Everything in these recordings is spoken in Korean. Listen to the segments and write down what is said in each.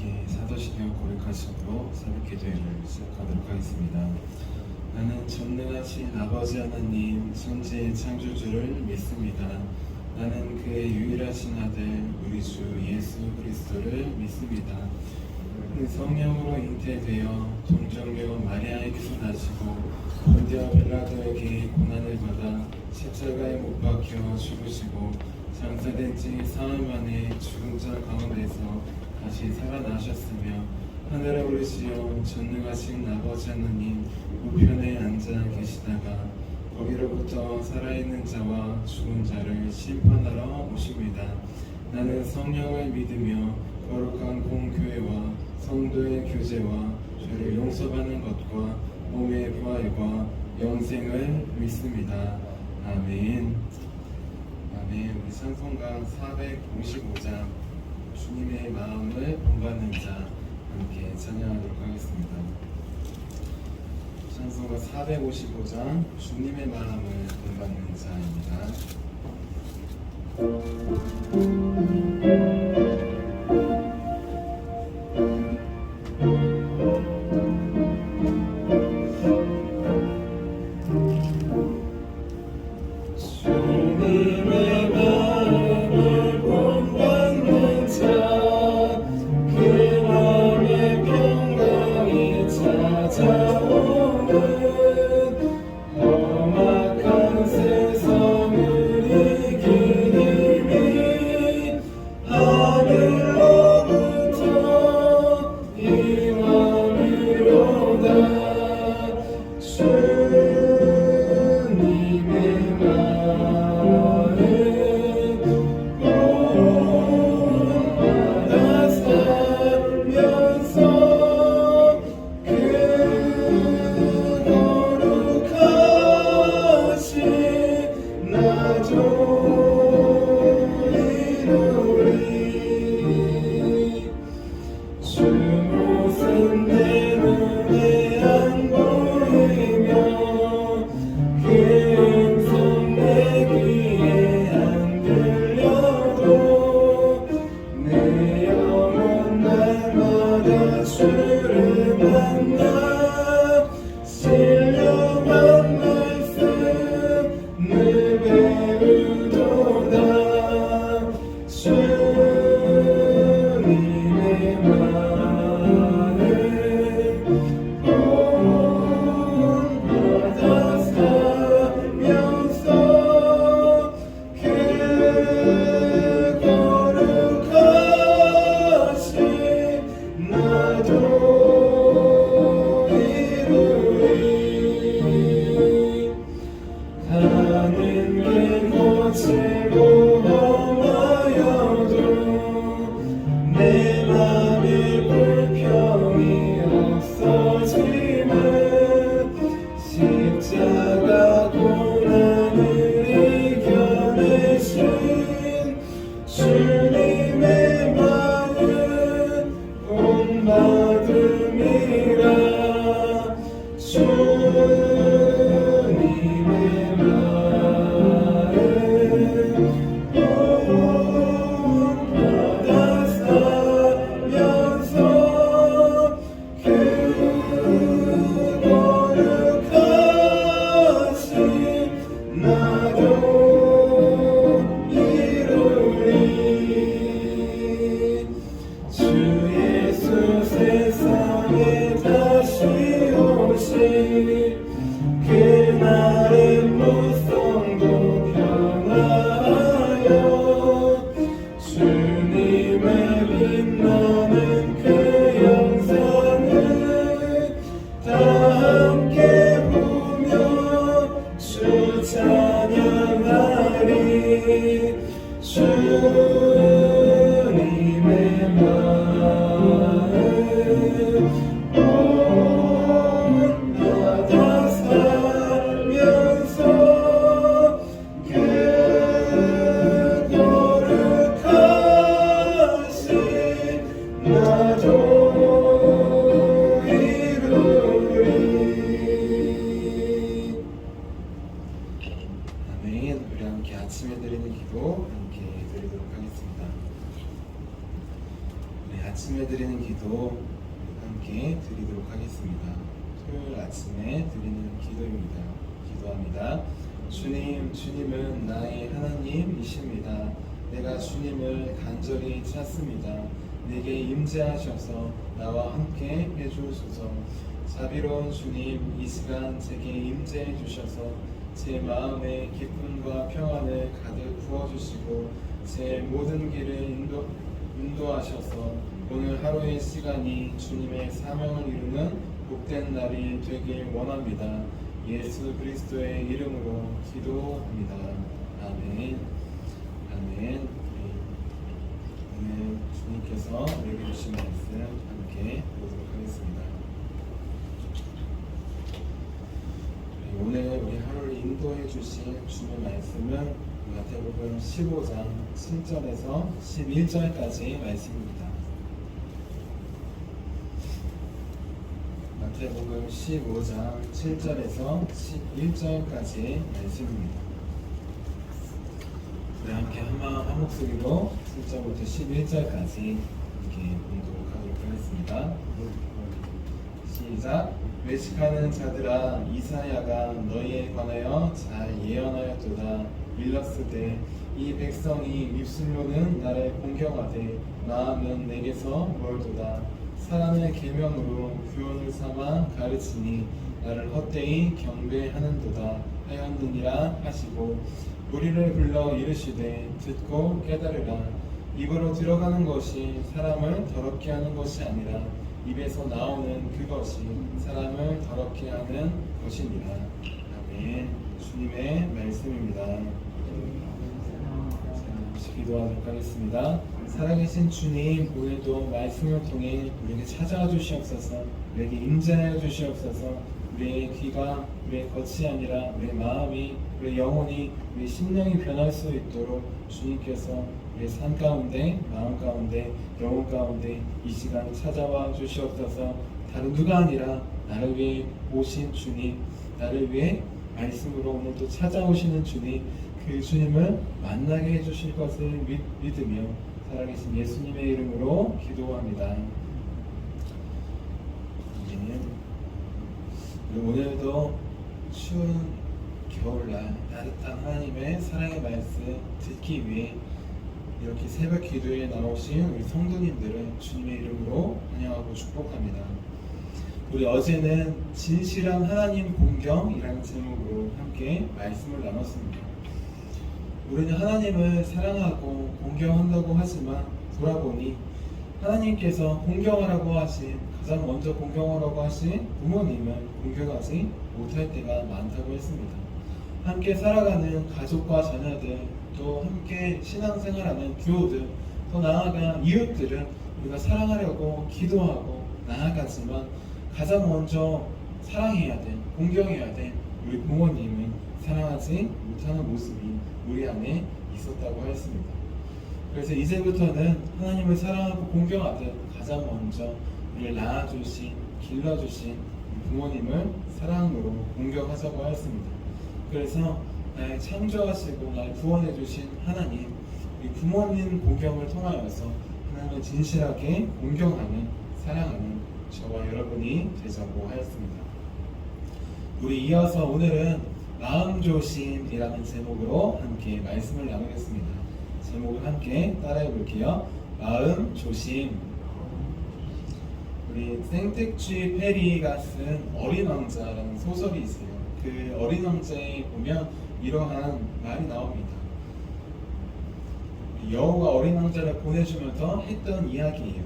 함께 사도시대와 고백하심으로 새벽 기도회를 시작하도록 하겠습니다. 나는 전능하신 아버지 하나님 천지의 창조주를 믿습니다. 나는 그의 유일하신 아들 우리 주 예수 그리스도를 믿습니다. 그 성령으로 잉태되어 동정녀 마리아에게서 나시고 본디오 빌라도에게 고난을 받아 십자가에 못 박혀 죽으시고 장사된 지 사흘 만에 죽은 자 가운데서 다시 살아나셨으며 하늘에 오르시어 전능하신 아버지 하나님 우편에 앉아 계시다가 거기로부터 살아있는 자와 죽은 자를 심판하러 오십니다. 나는 성령을 믿으며 거룩한 공교회와 성도의 교제와 죄를 용서받는 것과 몸의 부활과 영생을 믿습니다. 아멘. 아멘. 우리 찬송가 455장 주님의 마음을 본받는 자 함께 찬양하도록 하겠습니다. 찬송가 455장 주님의 마음을 본받는 자입니다. 아침에 드리는 기도 함께 드리도록 하겠습니다. 토요일 아침에 드리는 기도입니다. 기도합니다. 주님은 나의 하나님이십니다. 내가 주님을 간절히 찾습니다. 내게 임재하셔서 나와 함께 해주소서. 자비로운 주님, 이 시간 제게 임재해 주셔서 제 마음에 기쁨과 평안을 가득 부어주시고 제 모든 길을 인도하셔서 오늘 하루의 시간이 주님의 사명을 이루는 복된 날이 되길 원합니다. 예수 그리스도의 이름으로 기도합니다. 아멘. 아멘. 오늘 주님께서 우리에게 주신 말씀 함께 보도록 하겠습니다. 오늘 우리 하루를 인도해 주신 주의 말씀은 마태복음 15장 7절에서 11절까지 말씀입니다. 마태복음 15장 7절에서 11절까지 말씀입니다. 우리 함께 한 목소리로 7절부터 11절까지 함께 봉독하도록 하겠습니다. 시작. 외식하는 자들아, 이사야가 너희에 관하여 잘 예언하였도다. 일렀으되 이 백성이 입술로는 나를 공경하되 마음은 내게서 멀도다. 사람의 계명으로 교훈을 삼아 가르치니 나를 헛되이 경배하는도다 하였느니라 하시고 우리를 불러 이르시되 듣고 깨달으라. 입으로 들어가는 것이 사람을 더럽게 하는 것이 아니라 입에서 나오는 그것이 사람을 더럽게 하는 것이니라. 아멘. 주님의 말씀입니다. 기도하도록 하겠습니다. 살아계신 주님, 오늘도 말씀을 통해 우리에게 찾아와 주시옵소서. 우리에게 임재하여 주시옵소서. 우리의 귀가 우리의 겉이 아니라 우리의 마음이, 우리의 영혼이, 우리의 심령이 변할 수 있도록 주님께서 우리의 삶 가운데, 마음 가운데, 영혼 가운데 이 시간 찾아와 주시옵소서. 다른 누가 아니라 나를 위해 오신 주님, 나를 위해 말씀으로 오늘 또 찾아오시는 주님, 그 주님을 만나게 해주실 것을 믿으며 살아계신 예수님의 이름으로 기도합니다. 오늘도 추운 겨울날 따뜻한 하나님의 사랑의 말씀 듣기 위해 이렇게 새벽 기도에 나오신 우리 성도님들을 주님의 이름으로 환영하고 축복합니다. 우리 어제는 진실한 하나님 공경이라는 제목으로 함께 말씀을 나눴습니다. 우리는 하나님을 사랑하고 공경한다고 하지만 돌아보니 하나님께서 공경하라고 하신, 가장 먼저 공경하라고 하신 부모님을 공경하지 못할 때가 많다고 했습니다. 함께 살아가는 가족과 자녀들, 또 함께 신앙생활하는 교우들, 더 나아가 이웃들은 우리가 사랑하려고 기도하고 나아가지만 가장 먼저 사랑해야 돼, 공경해야 돼 우리 부모님을 사랑하지 못하는 모습이 우리 안에 있었다고 했습니다. 그래서 이제부터는 하나님을 사랑하고 공경하듯 가장 먼저 우리를 낳아주신, 길러주신 부모님을 사랑으로 공경하자고 했습니다. 그래서 나를 창조하시고 나를 구원해주신 하나님, 이 부모님 공경을 통하여서 하나님을 진실하게 공경하는, 사랑하는 저와 여러분이 되자고 하였습니다. 우리 이어서 오늘은 마음조심이라는 제목으로 함께 말씀을 나누겠습니다. 제목을 함께 따라해 볼게요. 마음조심. 우리 생텍쥐 페리가 쓴 어린 왕자라는 소설이 있어요. 그 어린 왕자에 보면 이러한 말이 나옵니다. 여우가 어린 왕자를 보내주면서 했던 이야기예요.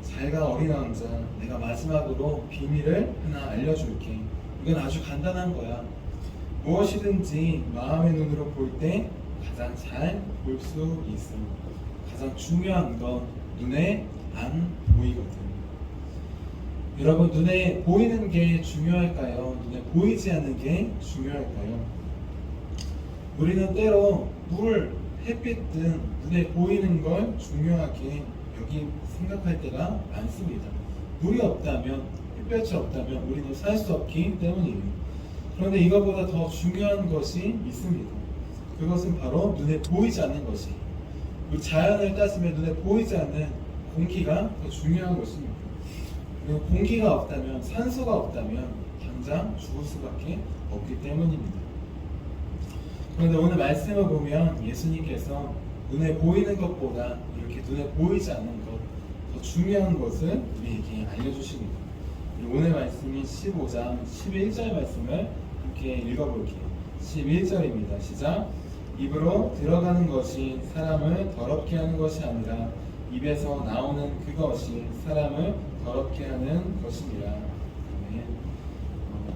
잘가 어린 왕자, 내가 마지막으로 비밀을 하나 알려줄게. 이건 아주 간단한 거야. 무엇이든지 마음의 눈으로 볼 때 가장 잘 볼 수 있어. 가장 중요한 건 눈에 안 보이거든. 여러분, 눈에 보이는 게 중요할까요? 눈에 보이지 않는 게 중요할까요? 우리는 때로 물, 햇빛 등 눈에 보이는 걸 중요하게 생각할 때가 많습니다. 물이 없다면, 햇볕이 없다면 우리는 살 수 없기 때문이에요. 그런데 이것보다 더 중요한 것이 있습니다. 그것은 바로 눈에 보이지 않는 것이. 우리 자연을 따지면 눈에 보이지 않는 공기가 더 중요한 것입니다. 그리고 공기가 없다면, 산소가 없다면 당장 죽을 수밖에 없기 때문입니다. 그런데 오늘 말씀을 보면 예수님께서 눈에 보이는 것보다 이렇게 눈에 보이지 않는 것, 더 중요한 것을 우리에게 알려주십니다. 오늘 말씀이 15장 11절 말씀을 함께 읽어볼게요. 11절입니다. 시작. 입으로 들어가는 것이 사람을 더럽게 하는 것이 아니라 입에서 나오는 그것이 사람을 더럽게 하는 것이니라.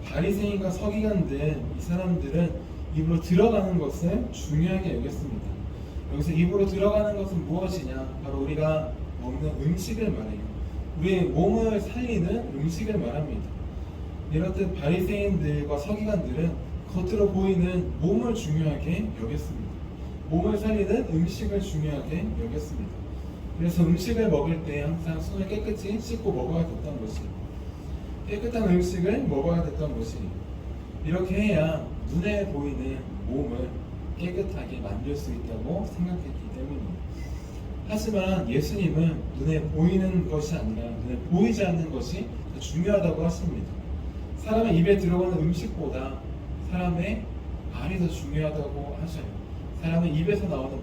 바리새인과 서기관들, 이 사람들은 입으로 들어가는 것을 중요하게 여겼습니다. 여기서 입으로 들어가는 것은 무엇이냐? 바로 우리가 먹는 음식을 말해요. 우리의 몸을 살리는 음식을 말합니다. 이렇듯 바리새인들과 서기관들은 겉으로 보이는 몸을 중요하게 여겼습니다. 몸을 살리는 음식을 중요하게 여겼습니다. 그래서 음식을 먹을 때 항상 손을 깨끗이 씻고 먹어야 됐던 것이에요. 깨끗한 음식을 먹어야 됐던 것이에요. 이렇게 해야 눈에 보이는 몸을 깨끗하게 만들 수 있다고 생각했기 때문입니다. 하지만 예수님은 눈에 보이는 것이 아니라 눈에 보이지 않는 것이 더 중요하다고 하십니다. 사람의 입에 들어가는 음식보다 사람의 말이 더 중요하다고 하셔요. 사람의 입에서 나오는 말.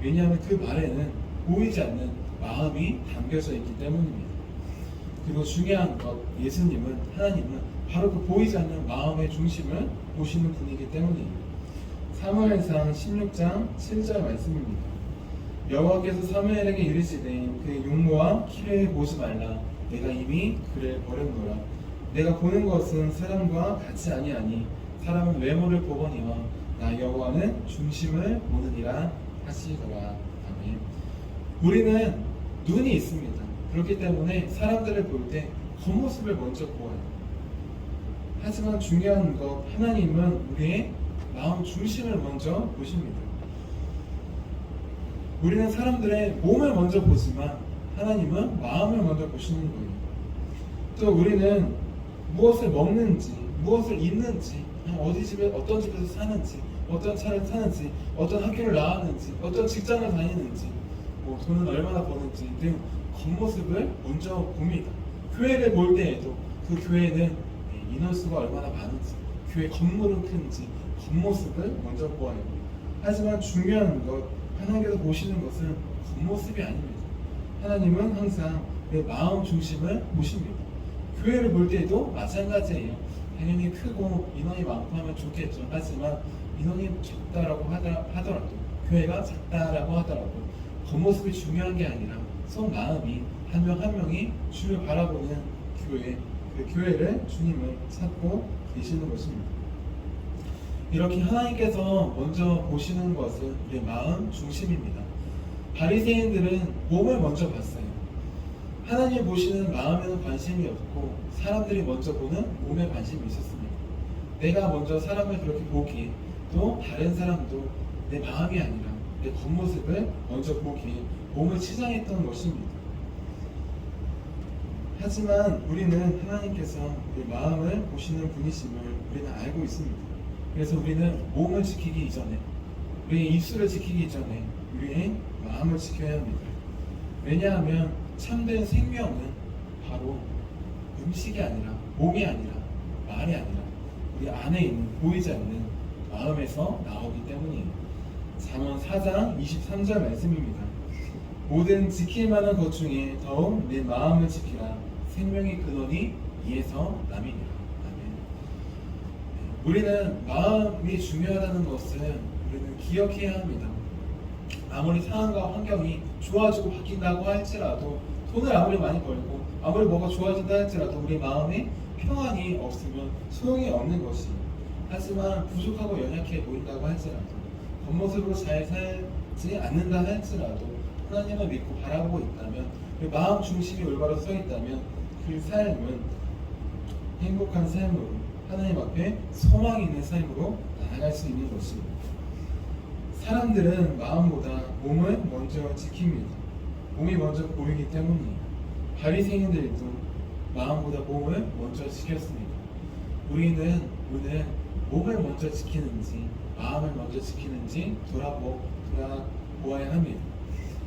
왜냐하면 그 말에는 보이지 않는 마음이 담겨져 있기 때문입니다. 그리고 중요한 것, 예수님은, 하나님은 바로 그 보이지 않는 마음의 중심을 보시는 분이기 때문입니다. 사무엘상 16장 7절 말씀입니다. 여호와께서 사무엘에게 이르시되 그의 용모와 키를 보지 말라. 내가 이미 그를 버렸노라. 내가 보는 것은 사람과 같이 아니하니 사람은 외모를 보거니와 나 여호와는 중심을 보느니라 하시더라. 아멘. 우리는 눈이 있습니다. 그렇기 때문에 사람들을 볼 때 겉모습을 먼저 보아요. 하지만 중요한 것, 하나님은 우리의 마음 중심을 먼저 보십니다. 우리는 사람들의 몸을 먼저 보지만 하나님은 마음을 먼저 보시는 거예요. 또 우리는 무엇을 먹는지, 무엇을 입는지, 어디 집에 어떤 집에서 사는지, 어떤 차를 타는지, 어떤 학교를 나왔는지, 어떤 직장을 다니는지, 돈은 얼마나 버는지 등 겉모습을 먼저 봅니다. 교회를 볼 때에도 그 교회는 인원수가 얼마나 많은지, 교회 건물은 큰지 겉모습을 먼저 보아요. 하지만 중요한 것, 하나님께서 보시는 것은 겉모습이 아닙니다. 하나님은 항상 내 마음 중심을 보십니다. 교회를 볼 때도 마찬가지예요. 당연히 크고 인원이 많고 하면 좋겠죠. 하지만 인원이 적다라고 하더라도, 교회가 작다라고 하더라도 겉모습이 중요한 게 아니라 속마음이 한 명 한 명이 주를 바라보는 교회, 그 교회를 주님을 찾고 계시는 것입니다. 이렇게 하나님께서 먼저 보시는 것은 우리의 마음 중심입니다. 바리새인들은 몸을 먼저 봤어요. 하나님 보시는 마음에는 관심이 없고 사람들이 먼저 보는 몸에 관심이 있었습니다. 내가 먼저 사람을 그렇게 보기에, 또 다른 사람도 내 마음이 아니라 내 겉모습을 먼저 보기에 몸을 치장했던 것입니다. 하지만 우리는 하나님께서 우리 마음을 보시는 분이심을 우리는 알고 있습니다. 그래서 우리는 몸을 지키기 이전에, 우리의 입술을 지키기 이전에 우리의 마음을 지켜야 합니다. 왜냐하면 참된 생명은 바로 음식이 아니라, 몸이 아니라, 말이 아니라 우리 안에 있는 보이지 않는 마음에서 나오기 때문이에요. 잠언 4장 23절 말씀입니다. 모든 지킬 만한 것 중에 더욱 내 마음을 지키라. 생명의 근원이 이에서 남이니라. 아멘. 우리는 마음이 중요하다는 것을 우리는 기억해야 합니다. 아무리 상황과 환경이 좋아지고 바뀐다고 할지라도, 돈을 아무리 많이 벌고 아무리 뭐가 좋아진다 할지라도 우리 마음에 평안이 없으면 소용이 없는 것이에요. 하지만 부족하고 연약해 보인다고 할지라도, 겉모습으로 잘 살지 않는다 할지라도 하나님을 믿고 바라보고 있다면, 그 마음 중심이 올바로 서 있다면 그 삶은 행복한 삶으로, 하나님 앞에 소망이 있는 삶으로 나아갈 수 있는 것입니다. 사람들은 마음보다 몸을 먼저 지킵니다. 몸이 먼저 보이기 때문이에요. 바리새인들도 마음보다 몸을 먼저 지켰습니다. 우리는 오늘 몸을 먼저 지키는지 마음을 먼저 지키는지 돌아보아야 합니다.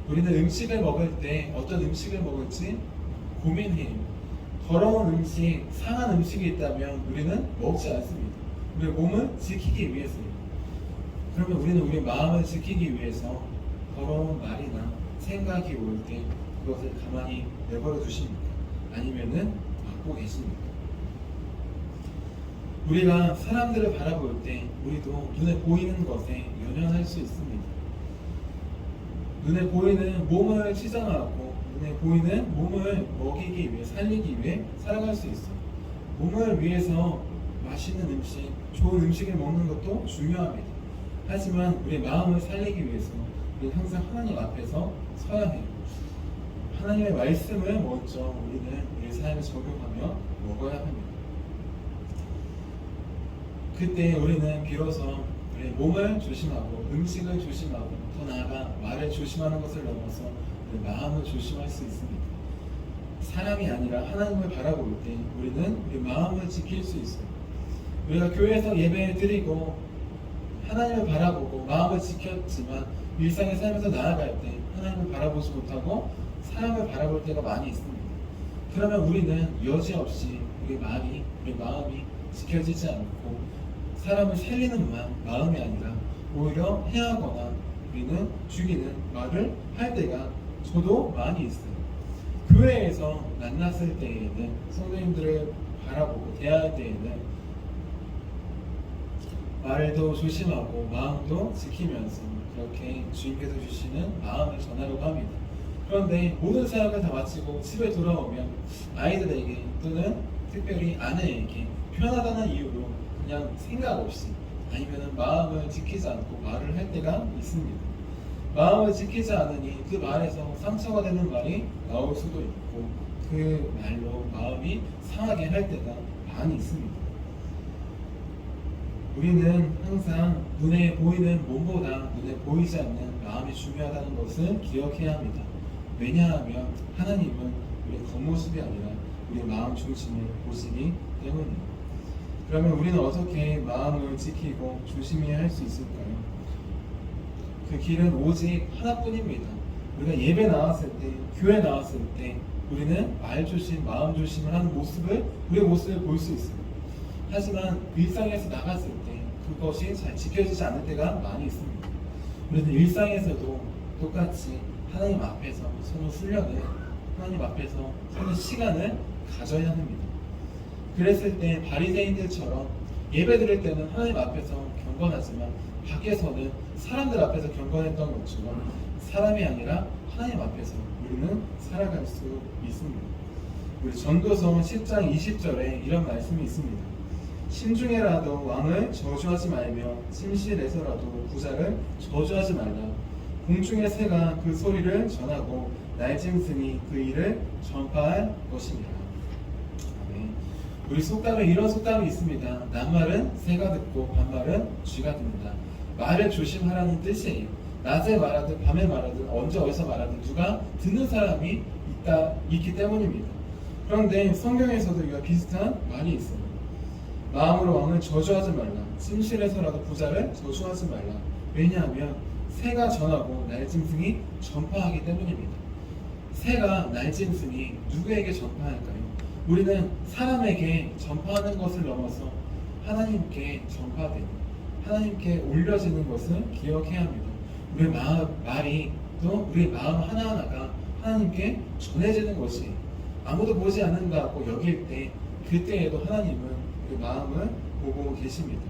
우리는 음식을 먹을 때 어떤 음식을 먹을지 고민해요. 더러운 음식, 상한 음식이 있다면 우리는 먹지 않습니다. 우리의 몸을 지키기 위해서요. 그러면 우리는 우리 마음을 지키기 위해서 더러운 말이나 생각이 올 때 그것을 가만히 내버려 두십니까? 아니면은 막고 계십니까? 우리가 사람들을 바라볼 때 우리도 눈에 보이는 것에 연연할 수 있습니다. 눈에 보이는 몸을 치장하고 눈에 보이는 몸을 먹이기 위해 살리기 위해 살아갈 수 있어요. 몸을 위해서 맛있는 음식, 좋은 음식을 먹는 것도 중요합니다. 하지만 우리 마음을 살리기 위해서 우리는 항상 하나님 앞에서 서야 해요. 하나님의 말씀을 먼저 우리는 우리 삶에 적용하며 먹어야 합니다. 그때 우리는 비로소 우리 몸을 조심하고 음식을 조심하고 더 나아가 말을 조심하는 것을 넘어서 우리 마음을 조심할 수 있습니다. 사람이 아니라 하나님을 바라볼 때 우리는 우리 마음을 지킬 수 있어요. 우리가 교회에서 예배를 드리고 하나님을 바라보고 마음을 지켰지만 일상의 삶에서 나아갈 때 하나님을 바라보지 못하고 사람을 바라볼 때가 많이 있습니다. 그러면 우리는 여지없이 우리 마음이 지켜지지 않고 사람을 살리는 마음이 아니라 오히려 해하거나 우리는 죽이는 말을 할 때가 저도 많이 있어요. 교회에서 만났을 때에는 성도님들을 바라보고 대할 때에는 말도 조심하고 마음도 지키면서 그렇게 주님께서 주시는 마음을 전하려고 합니다. 그런데 모든 사역을 다 마치고 집에 돌아오면 아이들에게 또는 특별히 아내에게 편하다는 이유로 그냥 생각 없이 아니면 마음을 지키지 않고 말을 할 때가 있습니다. 마음을 지키지 않으니 그 말에서 상처가 되는 말이 나올 수도 있고 그 말로 마음이 상하게 할 때가 많이 있습니다. 우리는 항상 눈에 보이는 몸보다 눈에 보이지 않는 마음이 중요하다는 것을 기억해야 합니다. 왜냐하면 하나님은 우리의 겉모습이 아니라 우리의 마음 중심을 보시기 때문입니다. 그러면 우리는 어떻게 마음을 지키고 조심히 할 수 있을까요? 그 길은 오직 하나뿐입니다. 우리가 예배 나왔을 때, 교회 나왔을 때 우리는 말 조심, 마음 조심을 하는 모습을 우리의 모습을 볼 수 있어요. 하지만 일상에서 나갔을 때 그것이 잘 지켜지지 않을 때가 많이 있습니다. 우리는 일상에서도 똑같이 하나님 앞에서 서로 훈련을 하나님 앞에서 서로 시간을 가져야 합니다. 그랬을 때 바리새인들처럼 예배 드릴 때는 하나님 앞에서 경건하지만 밖에서는 사람들 앞에서 경건했던 것처럼 사람이 아니라 하나님 앞에서 우리는 살아갈 수 있습니다. 우리 전도서 10장 20절에 이런 말씀이 있습니다. 심중에라도 왕을 저주하지 말며 침실에서라도 부자를 저주하지 말라. 공중의 새가 그 소리를 전하고 날짐승이 그 일을 전파할 것이니라. 아멘. 우리 속담에 이런 속담이 있습니다. 낮말은 새가 듣고 밤말은 쥐가 듣는다. 말을 조심하라는 뜻이에요. 낮에 말하든 밤에 말하든 언제 어디서 말하든 누가 듣는 사람이 있기 때문입니다. 그런데 성경에서도 이와 비슷한 말이 있어요. 마음으로 왕을 저주하지 말라. 침실에서라도 부자를 저주하지 말라. 왜냐하면 새가 전하고 날짐승이 전파하기 때문입니다. 새가 날짐승이 누구에게 전파할까요? 우리는 사람에게 전파하는 것을 넘어서 하나님께 전파되고 하나님께 올려지는 것을 기억해야 합니다. 우리의 말이 또 우리의 마음 하나하나가 하나님께 전해지는 것이 아무도 보지 않는다고 여길 때 그때에도 하나님은 우리 마음을 보고 계십니다.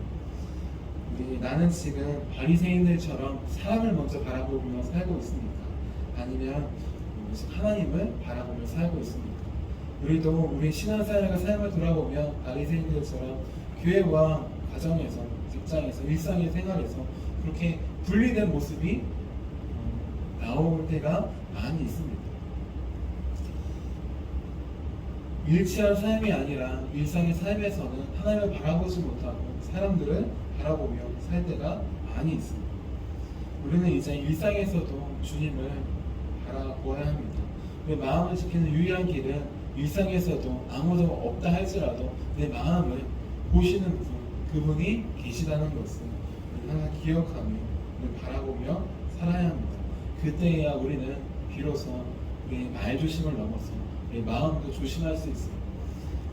나는 지금 바리새인들처럼 사람을 먼저 바라보며 살고 있습니까? 아니면 하나님을 바라보며 살고 있습니까? 우리도 우리 신앙생활과 삶을 돌아보면 바리새인들처럼 교회와 가정에서, 직장에서, 일상의 생활에서 그렇게 분리된 모습이 나올 때가 많이 있습니다. 일치한 삶이 아니라 일상의 삶에서는 하나님을 바라보지 못하고 사람들을 바라보며 살 때가 많이 있습니다. 우리는 이제 일상에서도 주님을 바라보아야 합니다. 내 마음을 지키는 유일한 길은 일상에서도 아무도 없다 할지라도 내 마음을 보시는 분, 그분이 계시다는 것을 항상 기억하며 바라보며 살아야 합니다. 그때야 우리는 비로소 우리의 말조심을 넘어서 우리의 마음도 조심할 수 있어요.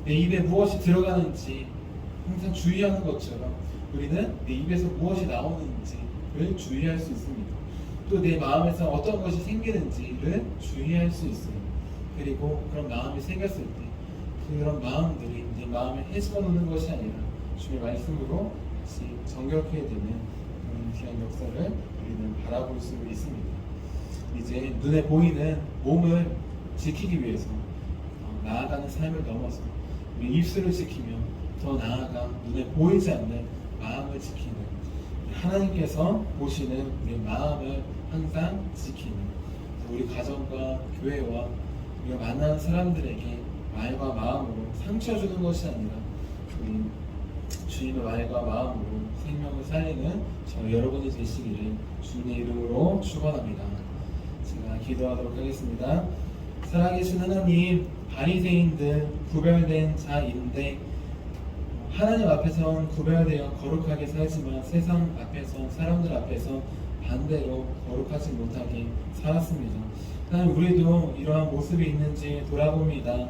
내 입에 무엇이 들어가는지 항상 주의하는 것처럼 우리는 내 입에서 무엇이 나오는지를 주의할 수 있습니다. 또 내 마음에서 어떤 것이 생기는지를 주의할 수 있어요. 그리고 그런 마음이 생겼을 때 그런 마음들이 내 마음에 해집어 놓는 것이 아니라 주의 말씀으로 다시 정결케 되는 그런 귀한 역사를 우리는 바라볼 수 있습니다. 이제 눈에 보이는 몸을 지키기 위해서 나아가는 삶을 넘어서 우리 입술을 지키며 더 나아가 눈에 보이지 않는 마음을 지키는 하나님께서 보시는 우리 마음을 항상 지키는 우리 가정과 교회와 우리가 만나는 사람들에게 말과 마음으로 상처 주는 것이 아니라 우리 주님의 말과 마음으로 생명을 살리는 저 여러분이 되시기를 주님의 이름으로 축원합니다. 제가 기도하도록 하겠습니다. 살아계신 하나님, 바리새인들 구별된 자인데 하나님 앞에선 구별되어 거룩하게 살지만 세상 앞에선 사람들 앞에서 반대로 거룩하지 못하게 살았습니다. 하나님, 우리도 이러한 모습이 있는지 돌아봅니다.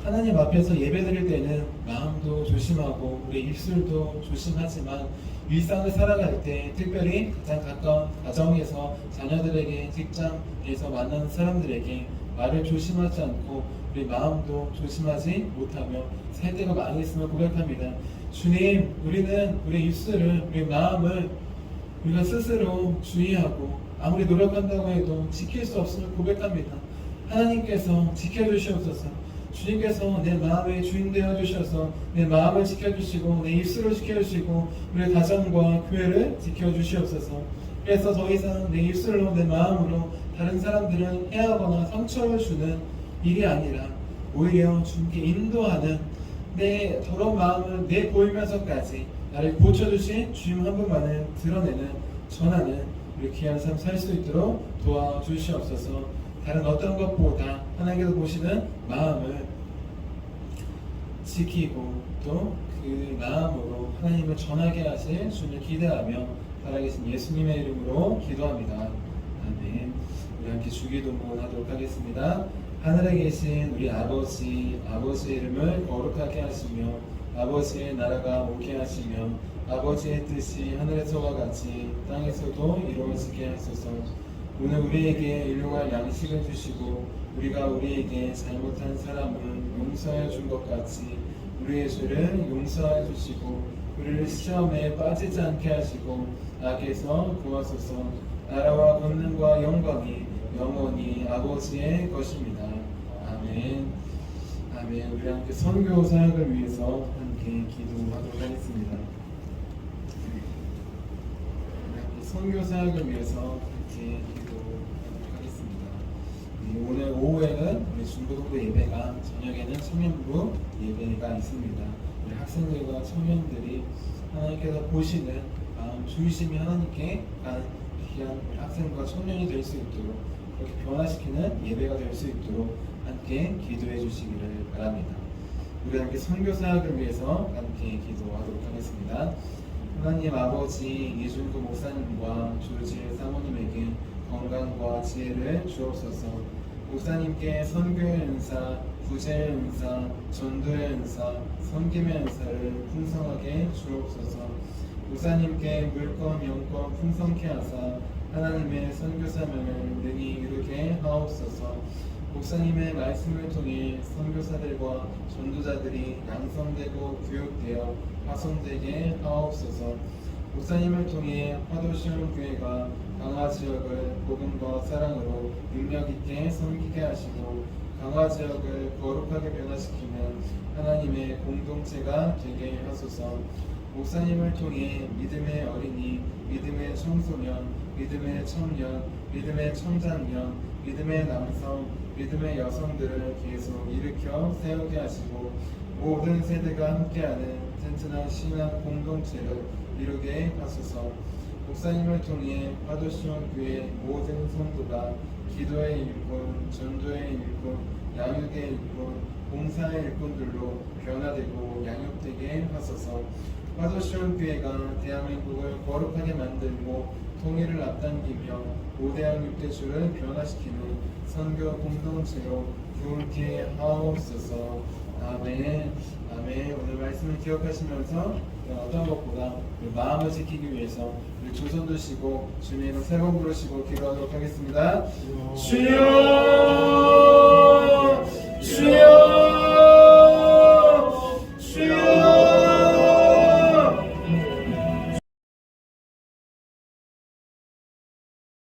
하나님 앞에서 예배드릴 때는 마음도 조심하고 우리 입술도 조심하지만 일상을 살아갈 때 특별히 가장 가까운 가정에서 자녀들에게 직장에서 만나는 사람들에게 말을 조심하지 않고 우리 마음도 조심하지 못하며 살 때가 많이 있음을 고백합니다. 주님, 우리는 우리 입술을 우리 마음을 우리가 스스로 주의하고 아무리 노력한다고 해도 지킬 수 없음을 고백합니다. 하나님께서 지켜주시옵소서. 주님께서 내 마음의 주인 되어 주셔서 내 마음을 지켜주시고 내 입술을 지켜주시고 우리 가정과 교회를 지켜주시옵소서. 그래서 더 이상 내 입술로 내 마음으로 다른 사람들을 해하거나 상처를 주는 일이 아니라 오히려 주님께 인도하는 내 더러운 마음을 내보이면서까지 나를 고쳐주신 주님 한 분만을 드러내는 전하는 우리 귀한 삶 살 수 있도록 도와주시옵소서. 다른 어떤 것보다 하나님께서 보시는 마음을 지키고 또 그 마음으로 하나님을 전하게 하실 주님을 기대하며 살아계신 예수님의 이름으로 기도합니다. 아멘. 우리 함께 주기도문 하도록 하겠습니다. 하늘에 계신 우리 아버지, 아버지의 이름을 거룩하게 하시며 아버지의 나라가 오게 하시며 아버지의 뜻이 하늘에서와 같이 땅에서도 이루어지게 하소서. 오늘 우리에게 일용할 양식을 주시고 우리가 우리에게 잘못한 사람을 용서해 준 것 같이 우리의 죄를 용서해 주시고 우리를 시험에 빠지지 않게 하시고 악에서 구하소서. 나라와 권능과 영광이 영원히 아버지의 것입니다. 아멘. 아멘. 우리 함께 선교 사역을 위해서 함께 기도하도록 하겠습니다. 우리 함께 선교 사역을 위해서 함께 기도하도록 하겠습니다. 오늘 오후에는 우리 중고등부 예배가, 저녁에는 청년부 예배가 있습니다. 우리 학생들과 청년들이 하나님께서 보시는 마음 중심이 하나님께 간 귀한 우리 학생과 청년이 될 수 있도록 그렇게 변화시키는 예배가 될 수 있도록 함께 기도해 주시기를 바랍니다. 우리 함께 선교 사역을 위해서 함께 기도하도록 하겠습니다. 하나님 아버지, 이준구 목사님과 조지일 사모님에게 건강과 지혜를 주옵소서. 목사님께 선교의 은사, 구제의 은사, 전도의 은사, 섬김의 은사를 풍성하게 주옵소서. 목사님께 물권, 영권 풍성케 하사 하나님의 선교 사명을 능히 이루게 하옵소서. 목사님의 말씀을 통해 선교사들과 전도자들이 양성되고 교육되어 파송되게 하옵소서. 목사님을 통해 화도시온 교회가 강화 지역을 복음과 사랑으로 능력 있게 섬기게 하시고 강화 지역을 거룩하게 변화시키는 하나님의 공동체가 되게 하소서. 목사님을 통해 믿음의 어린이, 믿음의 청소년, 믿음의 청년, 믿음의 청장년, 믿음의 남성, 믿음의 여성들을 계속 일으켜 세우게 하시고 모든 세대가 함께하는 튼튼한 신앙 공동체를 이루게 하소서. 목사님을 통해 화도시온 교회 모든 성도가 기도의 일꾼, 전도의 일꾼, 양육의 일꾼, 봉사의 일꾼들로 변화되고 양육되게 하소서. 화도시온 교회가 대한민국을 거룩하게 만들고 통일을 앞당기며 고대한 육대주를 변화시키는 선교 공동체로 부흥케 하옵소서. 아멘. 아멘. 오늘 말씀을 기억하시면서 어떤 것보다 우리 마음을 지키기 위해서 우리 두 손 드시고 주님의 이름 세 번 부르시고 기도하도록 하겠습니다. 주여